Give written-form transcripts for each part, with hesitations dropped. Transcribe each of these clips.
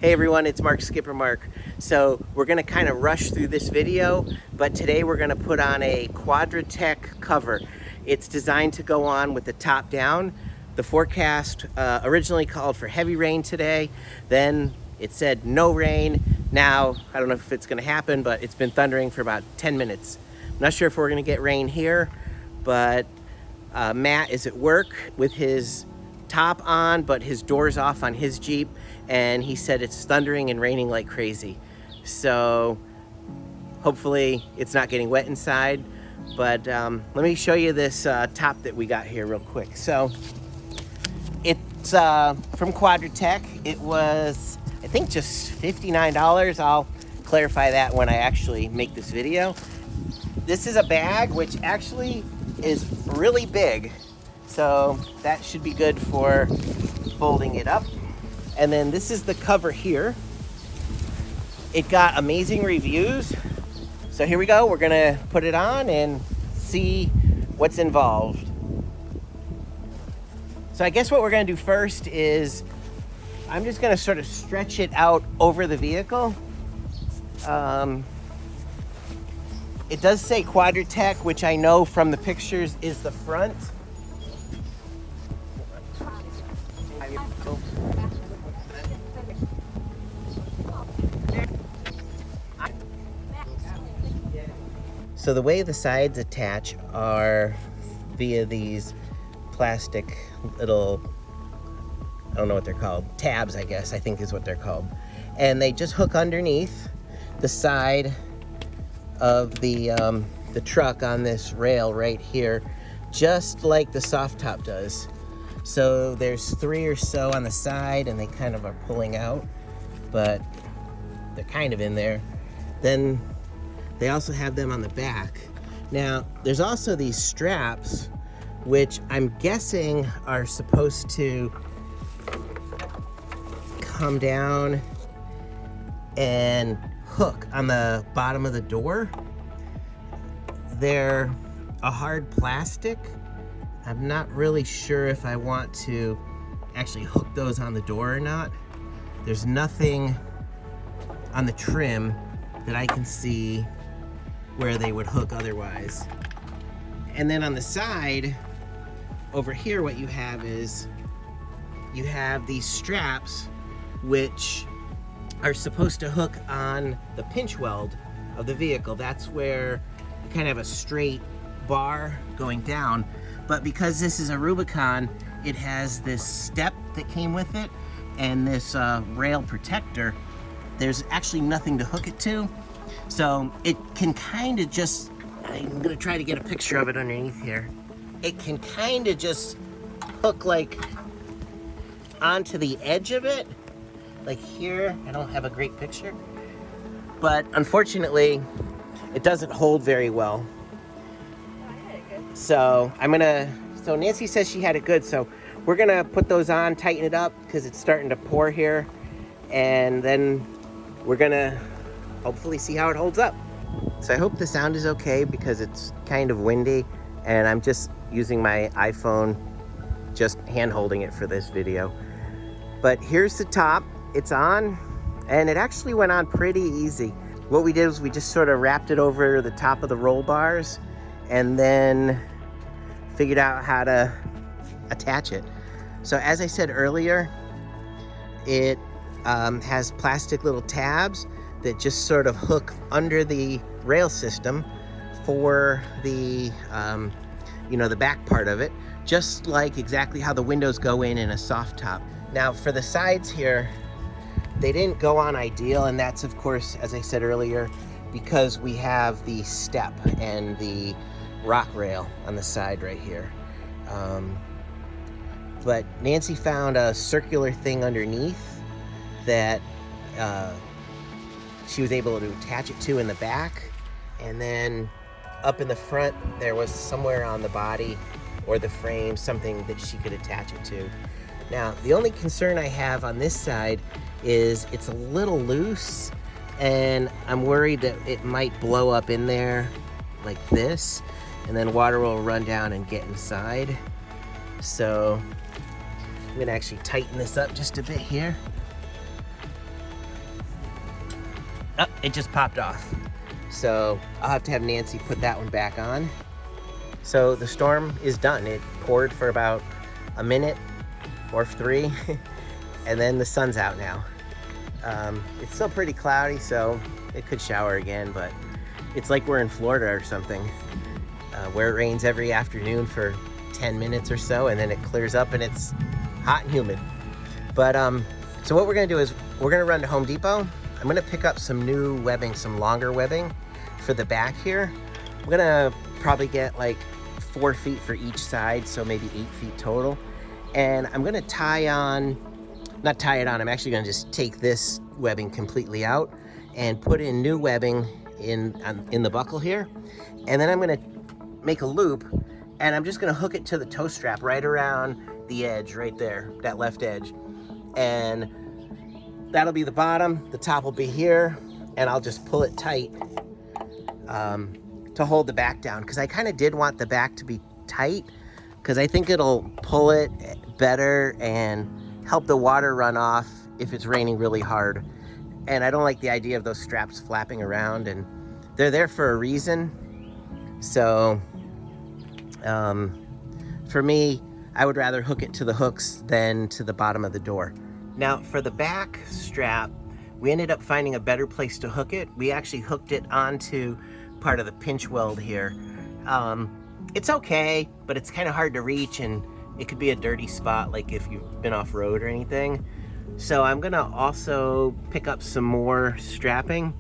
Hey everyone, it's Mark Skipper Mark. So we're gonna kind of rush through this video, but today we're gonna put on a Quadratec cover. It's designed to go on with the top down. The forecast originally called for heavy rain today, then it said no rain. Now, I don't know if it's gonna happen, but it's been thundering for about 10 minutes. I'm not sure if we're gonna get rain here, but Matt is at work with his top on, but his door's off on his Jeep, and he said it's thundering and raining like crazy. So hopefully it's not getting wet inside, but let me show you this top that we got here real quick. So it's from Quadratec. It was, I think, just $59. I'll clarify that when I actually make this video. This is a bag which actually is really big, so that should be good for folding it up. And then this is the cover here. It got amazing reviews. So here we go. We're gonna put it on and see what's involved. So I guess what we're gonna do first is I'm just gonna sort of stretch it out over the vehicle. It does say Quadratec, which I know from the pictures is the front. So the way the sides attach are via these plastic little, I don't know what they're called, tabs, I guess, I think is what they're called. And they just hook underneath the side of the truck on this rail right here, just like the soft top does. So there's 3 or so on the side, and they kind of are pulling out, but they're kind of in there. Then they also have them on the back. Now, there's also these straps, which I'm guessing are supposed to come down and hook on the bottom of the door. They're a hard plastic. I'm not really sure if I want to actually hook those on the door or not. There's nothing on the trim that I can see where they would hook otherwise. And then on the side, over here, what you have is you have these straps which are supposed to hook on the pinch weld of the vehicle. That's where you kind of have a straight bar going down. But because this is a Rubicon, it has this step that came with it and this rail protector. There's actually nothing to hook it to. So it can kind of just, I'm gonna try to get a picture of it underneath here. It can kind of just hook like onto the edge of it. Like here, I don't have a great picture, but unfortunately, it doesn't hold very well. So so Nancy says she had it good, so we're gonna put those on, tighten it up, because it's starting to pour here, and then we're gonna hopefully see how it holds up. So I hope the sound is okay, because it's kind of windy, and I'm just using my iPhone, just hand holding it for this video. But here's the top. It's on, and it actually went on pretty easy. What we did was we just sort of wrapped it over the top of the roll bars and then figured out how to attach it. So as I said earlier, it has plastic little tabs that just sort of hook under the rail system for the, the back part of it, just like exactly how the windows go in a soft top. Now for the sides here, they didn't go on ideal, and that's of course, as I said earlier, because we have the step and the rock rail on the side right here. But Nancy found a circular thing underneath that she was able to attach it to in the back, and then up in the front there was somewhere on the body or the frame something that she could attach it to. Now the only concern I have on this side is it's a little loose, and I'm worried that it might blow up in there like this, and then water will run down and get inside. So I'm gonna actually tighten this up just a bit here. Oh, it just popped off. So I'll have to have Nancy put that one back on. So the storm is done. It poured for about a minute or 3, and then the sun's out now. It's still pretty cloudy, so it could shower again, but it's like we're in Florida or something, where it rains every afternoon for 10 minutes or so, and then it clears up and it's hot and humid. But so what we're gonna do is we're gonna run to Home Depot. I'm gonna pick up some new webbing, some longer webbing for the back here. I'm gonna probably get like 4 feet for each side, so maybe 8 feet total. And I'm gonna not tie it on, I'm actually gonna just take this webbing completely out and put in new webbing in the buckle here. And then I'm gonna make a loop, and I'm just gonna hook it to the toe strap right around the edge right there, that left edge. And that'll be the bottom, the top will be here, and I'll just pull it tight to hold the back down, because I kind of did want the back to be tight, because I think it'll pull it better and help the water run off if it's raining really hard. And I don't like the idea of those straps flapping around, and they're there for a reason. So for me, I would rather hook it to the hooks than to the bottom of the door. Now for the back strap, we ended up finding a better place to hook it. We actually hooked it onto part of the pinch weld here. It's okay, but it's kind of hard to reach, and it could be a dirty spot, like if you've been off road or anything. So I'm gonna also pick up some more strapping,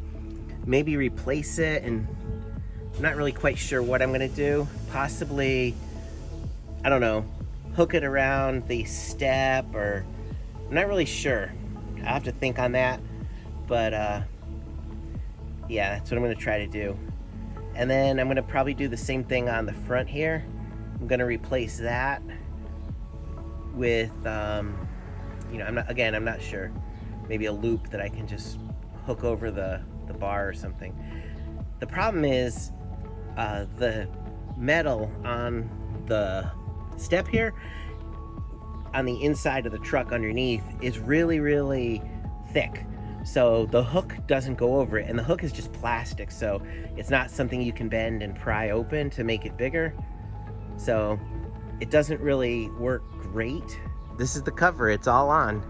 maybe replace it, and I'm not really quite sure what I'm gonna do. Possibly, I don't know, hook it around the step, or I'm not really sure. I'll have to think on that, but yeah, that's what I'm gonna try to do. And then I'm gonna probably do the same thing on the front here. I'm gonna replace that with, you know, I'm not sure. Maybe a loop that I can just hook over the bar or something. The problem is the metal on the step here, on the inside of the truck underneath, is really, really thick. So the hook doesn't go over it, and the hook is just plastic, so it's not something you can bend and pry open to make it bigger. So it doesn't really work great. This is the cover, it's all on.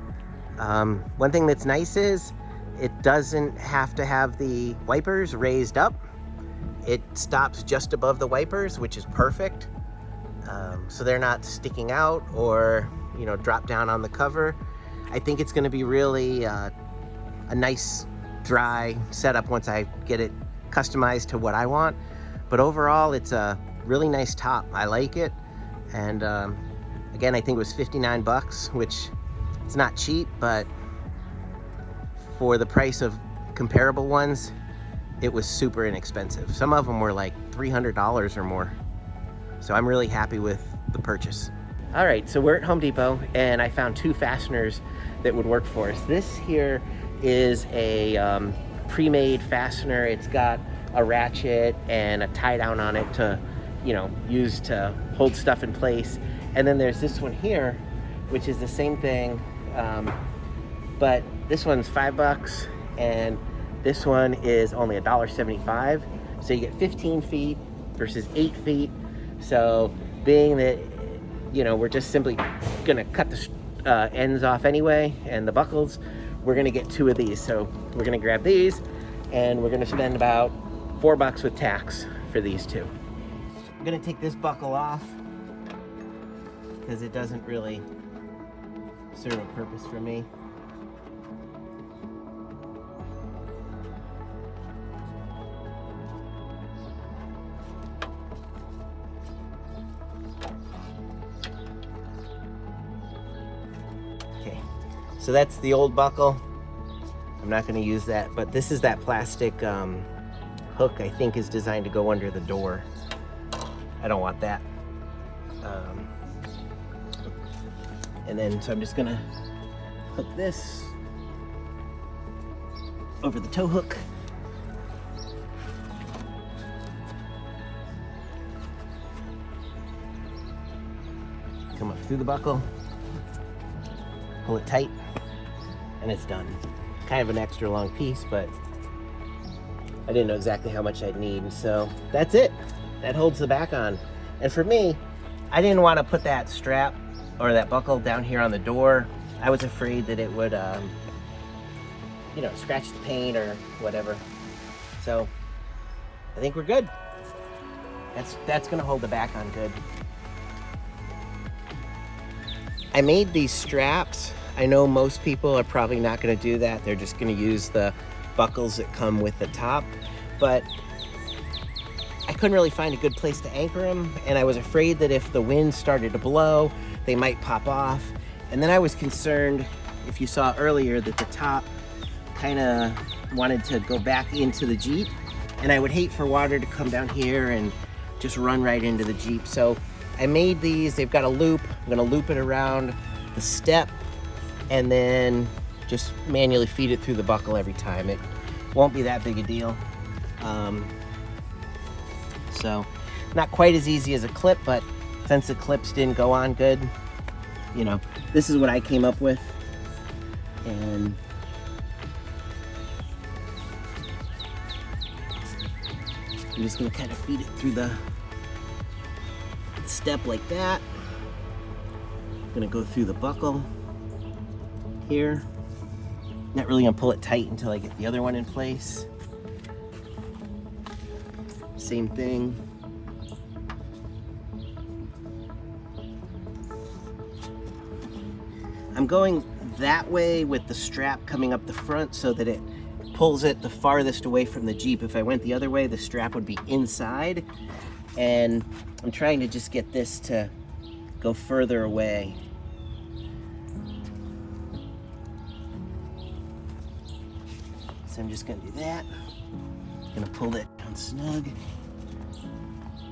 One thing that's nice is it doesn't have to have the wipers raised up. It stops just above the wipers, which is perfect. So they're not sticking out or, you know, drop down on the cover. I think it's gonna be really a nice dry setup once I get it customized to what I want. But overall, it's a really nice top. I like it. And again, I think it was 59 bucks, which it's not cheap, but for the price of comparable ones, it was super inexpensive. Some of them were like $300 or more. So I'm really happy with the purchase. All right, so we're at Home Depot, and I found 2 fasteners that would work for us. This here is a pre-made fastener. It's got a ratchet and a tie down on it to, you know, use to hold stuff in place. And then there's this one here, which is the same thing, but this one's $5, and this one is only $1.75. So you get 15 feet versus 8 feet. So being that, you know, we're just simply gonna cut the ends off anyway, and the buckles, we're gonna get 2 of these. So we're gonna grab these, and we're gonna spend about $4 with tax for these 2. I'm gonna take this buckle off because it doesn't really serve a purpose for me. Okay, so that's the old buckle. I'm not going to use that, but this is that plastic hook I think is designed to go under the door. I don't want that. And then, so I'm just gonna hook this over the tow hook. Come up through the buckle, pull it tight, and it's done. Kind of an extra long piece, but I didn't know exactly how much I'd need. So that's it. That holds the back on. And for me, I didn't want to put that strap or that buckle down here on the door. I was afraid that it would, you know, scratch the paint or whatever. So I think we're good. That's gonna hold the back on good. I made these straps. I know most people are probably not gonna do that. They're just gonna use the buckles that come with the top, but I couldn't really find a good place to anchor them, and I was afraid that if the wind started to blow, they might pop off. And then I was concerned, if you saw earlier, that the top kind of wanted to go back into the Jeep, and I would hate for water to come down here and just run right into the Jeep. So I made these. They've got a loop. I'm gonna loop it around the step and then just manually feed it through the buckle every time. It won't be that big a deal. So not quite as easy as a clip, but since the clips didn't go on good, you know, this is what I came up with. And I'm just gonna kind of feed it through the step like that. I'm gonna go through the buckle here. Not really gonna pull it tight until I get the other one in place. Same thing. I'm going that way with the strap coming up the front so that it pulls it the farthest away from the Jeep. If I went the other way, the strap would be inside, and I'm trying to just get this to go further away. So I'm just gonna do that. Gonna pull that down snug.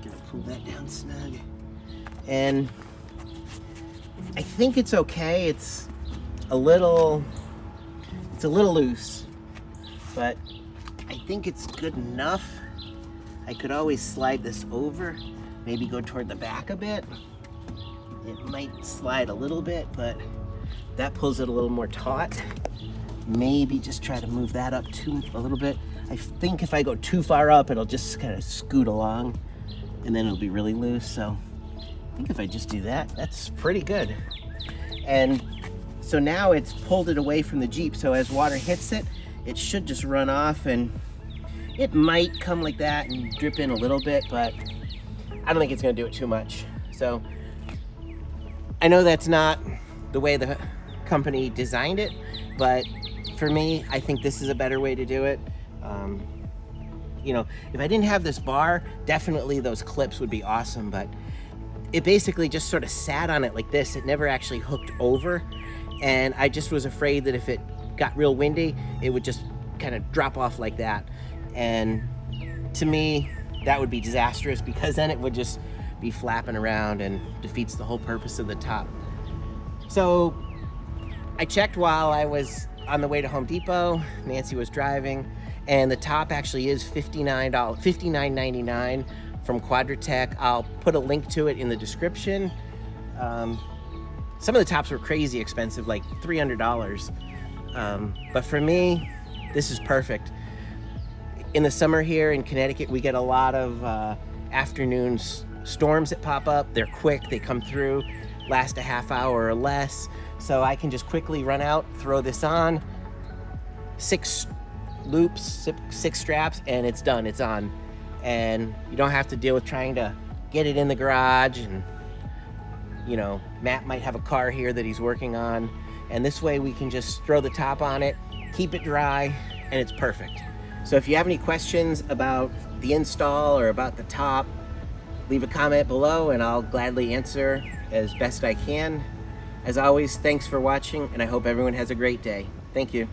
Gonna pull that down snug. And I think it's okay. It's a little loose, but I think it's good enough. I could always slide this over, maybe go toward the back a bit. It might slide a little bit, but that pulls it a little more taut. Maybe just try to move that up a little bit. I think if I go too far up, it'll just kind of scoot along and then it'll be really loose. So I think if I just do that, that's pretty good. And so now it's pulled it away from the Jeep. So as water hits it, it should just run off, and it might come like that and drip in a little bit, but I don't think it's gonna do it too much. So I know that's not the way the company designed it, but for me, I think this is a better way to do it. You know, if I didn't have this bar, definitely those clips would be awesome, but it basically just sort of sat on it like this. It never actually hooked over, and I just was afraid that if it got real windy, it would just kind of drop off like that. And to me, that would be disastrous, because then it would just be flapping around and defeats the whole purpose of the top. So I checked while I was on the way to Home Depot. Nancy was driving, and the top actually is $59.99 from Quadratec. I'll put a link to it in the description. Some of the tops were crazy expensive, like $300. But for me, this is perfect. In the summer here in Connecticut, we get a lot of afternoon storms that pop up. They're quick, they come through, last a half hour or less. So I can just quickly run out, throw this on, 6 loops, 6 straps, and it's done, it's on. And you don't have to deal with trying to get it in the garage, and you know, Matt might have a car here that he's working on, and this way we can just throw the top on it, keep it dry, and it's perfect. So if you have any questions about the install or about the top, leave a comment below and I'll gladly answer as best I can. As always, thanks for watching, and I hope everyone has a great day. Thank you.